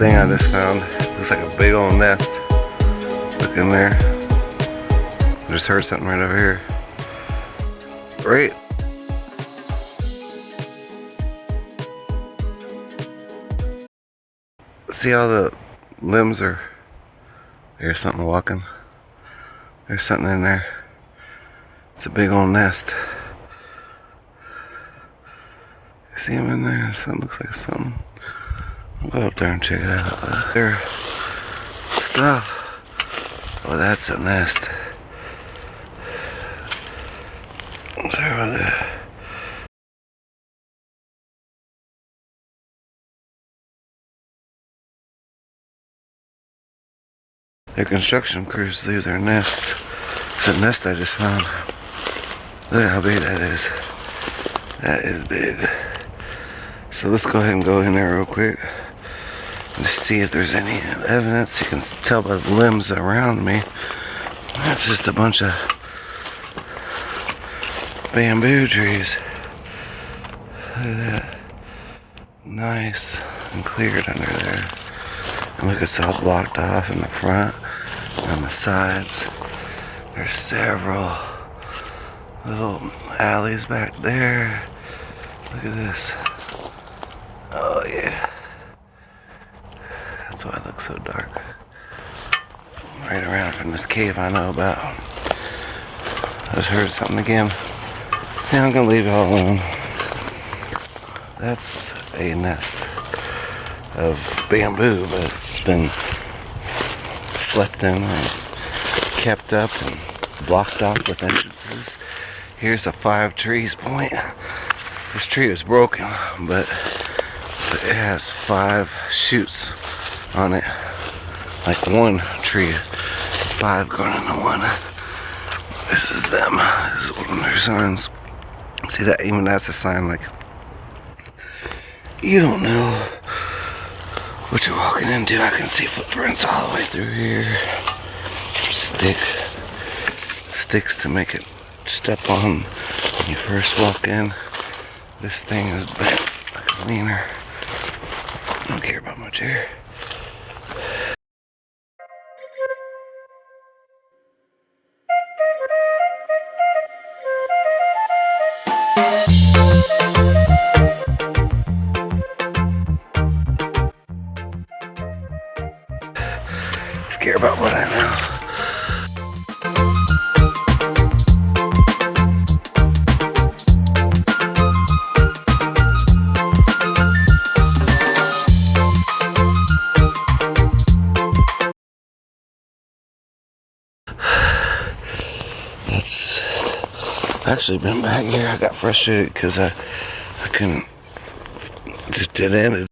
thing I just found. Looks like a big old nest. Look in there. I just heard something right over here. Right. See how the limbs are. There's something walking. There's something in there. It's a big old nest. See him in there? Something looks like something. I'll go up there and check it out. There. Stuff. Oh, that's a nest. Sorry about that. Their construction crews leave their nests. It's a nest I just found. Look at how big that is. That is big. So let's go ahead and go in there real quick and just see if there's any evidence. You can tell by the limbs around me. That's just a bunch of bamboo trees. Look at that. Nice and cleared under there. And look, it's all blocked off in the front and on the sides. There's several little alleys back there. Look at this. Oh yeah. That's why it looks so dark. Right around from this cave I know about. I just heard something again. Yeah, I'm gonna leave it all alone. That's a nest of bamboo, but it's been slept in and kept up and blocked off with entrances. Here's a 5 trees point. This tree is broken, but it has 5 shoots on it. Like one tree, 5 going into one. This is them. This is one of their signs. See that? Even that's a sign like you don't know what you're walking into. I can see footprints all the way through here. Sticks to make it step on when you first walk in. This thing is bent like a wiener. I don't care about much here. Care about what I know. That's actually been back here. I got frustrated because I couldn't, just dead ended.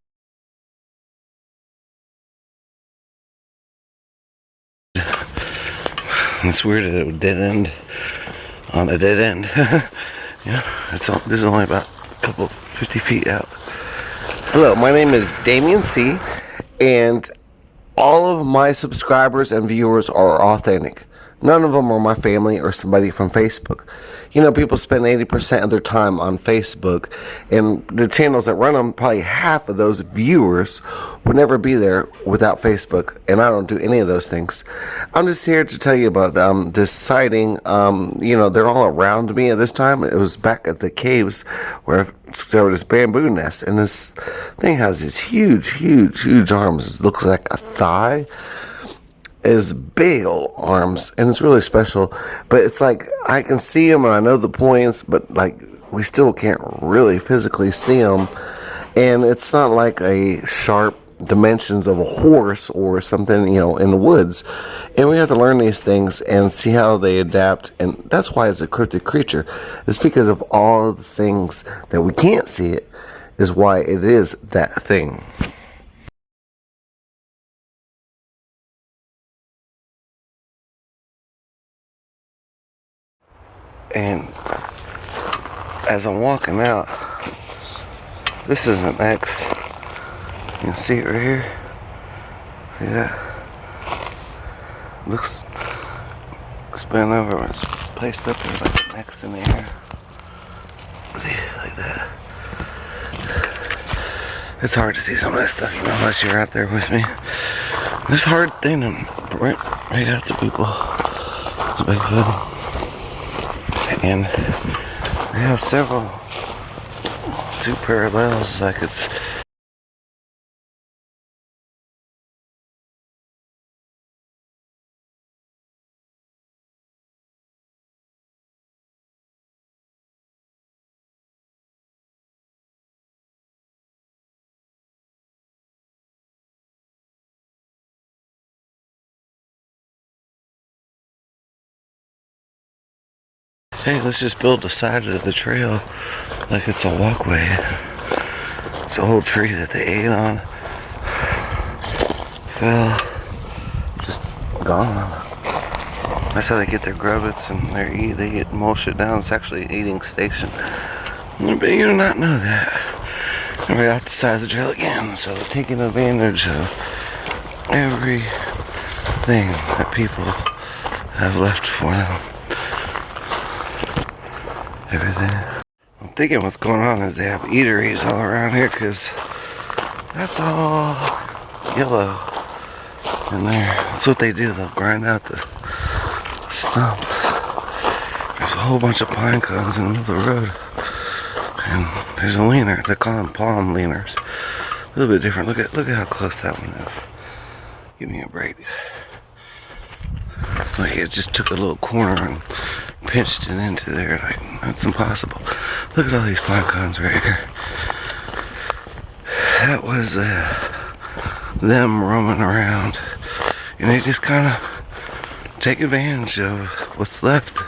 It's weird that it would dead end on a dead end. Yeah, that's all. This is only about a couple 50 feet out. Hello, my name is Damien C, and all of my subscribers and viewers are authentic. None of them are my family or somebody from Facebook. You know, people spend 80% of their time on Facebook, and the channels that run them, probably half of those viewers would never be there without Facebook, and I don't do any of those things. I'm just here to tell you about this sighting. You know, they're all around me at this time. It was back at the caves where there was this bamboo nest, and this thing has these huge arms. It looks like a thigh. Is big old arms, and it's really special, but it's like I can see them and I know the points, but like we still can't really physically see them, and it's not like a sharp dimensions of a horse or something, you know, in the woods. And we have to learn these things and see how they adapt, and that's why it's a cryptid creature. It's because of all of the things that we can't see it is why it is that thing. And as I'm walking out, this is an X. You can see it right here. See that? Looks bent over when it's placed up there like an X in the air. See, like that. It's hard to see some of that stuff, unless you're out there with me. It's a hard thing to right out to people. It's Bigfoot. And we have several, two parallels, like it's hey, let's just build the side of the trail like it's a walkway. It's a whole tree that they ate on. Fell. Just gone. That's how they get their grubbits and they get most shit down. It's actually an eating station. But you do not know that. And we're out the side of the trail again. So they're taking advantage of everything that people have left for them. Everything. I'm thinking what's going on is they have eateries all around here, because that's all yellow in there. That's what they do. They'll grind out the stump. There's a whole bunch of pine cones in the middle of the road, and there's a leaner. They call them palm leaners. A little bit different. Look at how close that one is. Give me a break. Like it just took a little corner and pinched it into there. Like, that's impossible. Look at all these pine cones right here. That was them roaming around, and they just kind of take advantage of what's left.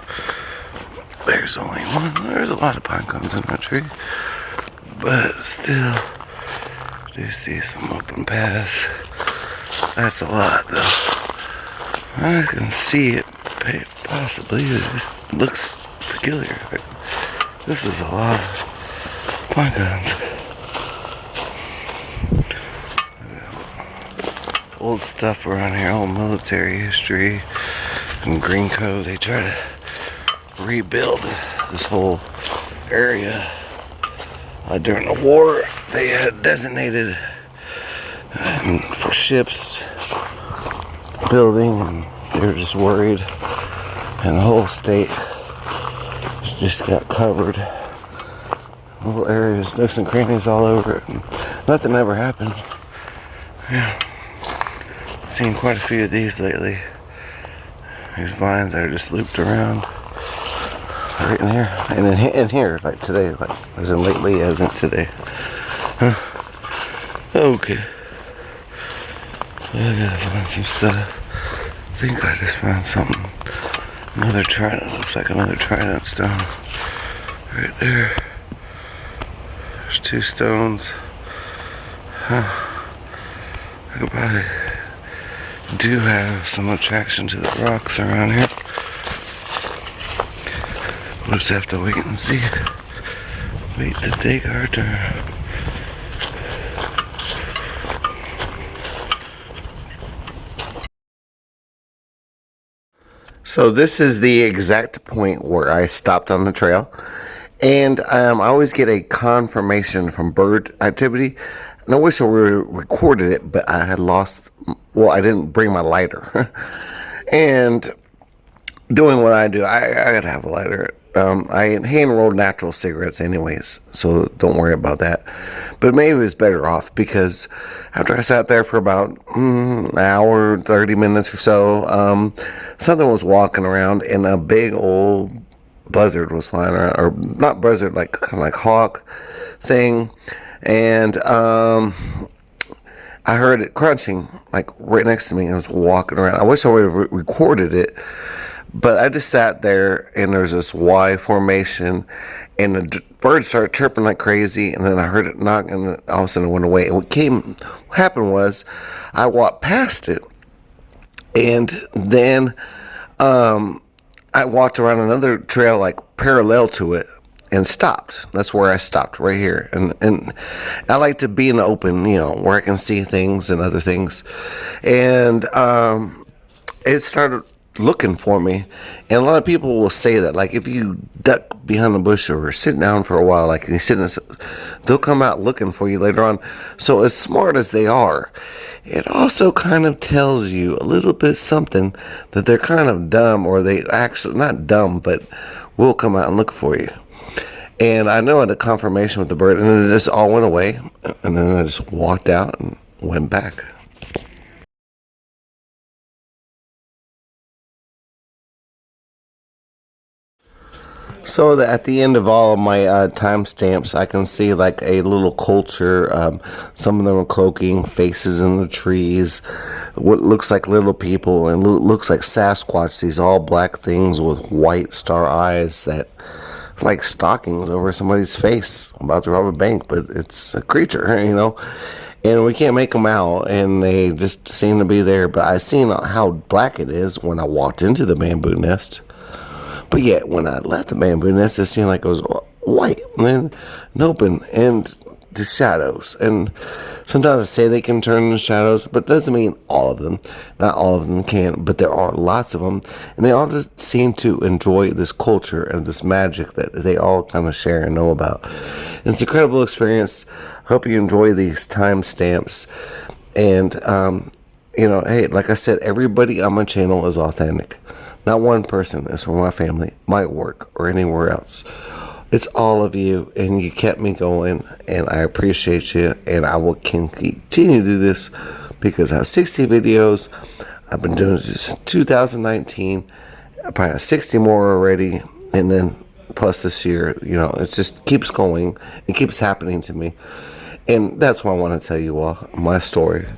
There's only one. There's a lot of pine cones in that tree, but still, I do see some open paths. That's a lot, though. I can see it possibly. It just looks peculiar. This is a lot of pine cones. Old stuff around here, old military history and Green Code. They try to rebuild this whole area. During the war, they had designated for ships building, and they were just worried, and the whole state just got covered. Little areas, nooks and crannies all over it, and nothing ever happened. Yeah, seen quite a few of these lately. These vines that are just looped around right in here, and in here, like today, like as in lately, as in today. Huh. Okay. I gotta find some stuff. I think I just found something. Another trident. Looks like another trident stone. Right there. There's two stones. Huh. I could probably do have some attraction to the rocks around here. We'll just have to wait and see. Wait to take our turn. So this is the exact point where I stopped on the trail, and I always get a confirmation from bird activity, and I wish I recorded it, but I had lost, well, I didn't bring my lighter. And doing what I do, I gotta have a lighter. I hand rolled natural cigarettes anyways, so don't worry about that. But maybe it was better off, because after I sat there for about an hour, 30 minutes or so, something was walking around, and a big old buzzard was flying around, or not buzzard, like kind of like hawk thing, and I heard it crunching like right next to me, and it was walking around. I wish I would have recorded it. But I just sat there, and there's this Y formation, and the bird started chirping like crazy, and then I heard it knock, and all of a sudden it went away. And what happened was, I walked past it, and then I walked around another trail like parallel to it, and stopped. That's where I stopped, right here. And I like to be in the open, where I can see things and other things. And it started looking for me. And a lot of people will say that, like, if you duck behind the bush or sit down for a while, like, and you sit in this, they'll come out looking for you later on. So as smart as they are, it also kind of tells you a little bit something, that they're kind of dumb, or they actually, not dumb, but will come out and look for you. And I know I had a confirmation with the bird, and then it just all went away, and then I just walked out and went back. So that at the end of all of my timestamps, I can see like a little culture. Some of them are cloaking, faces in the trees, what looks like little people, and looks like Sasquatch. These all black things with white star eyes that like stockings over somebody's face about to rob a bank, but it's a creature, you know. And we can't make them out, and they just seem to be there. But I seen how black it is when I walked into the bamboo nest. But yet, when I left the bamboo nest, it seemed like it was white, and then open, and the shadows. And sometimes I say they can turn into shadows, but it doesn't mean all of them. Not all of them can, but there are lots of them. And they all just seem to enjoy this culture and this magic that they all kind of share and know about. And it's an incredible experience. I hope you enjoy these timestamps. And, hey, like I said, everybody on my channel is authentic. Not one person is from my family, my work, or anywhere else. It's all of you, and you kept me going, and I appreciate you, and I will continue to do this because I have 60 videos. I've been doing this since 2019. I probably have 60 more already, and then plus this year, it just keeps going. It keeps happening to me, and that's why I want to tell you all my story.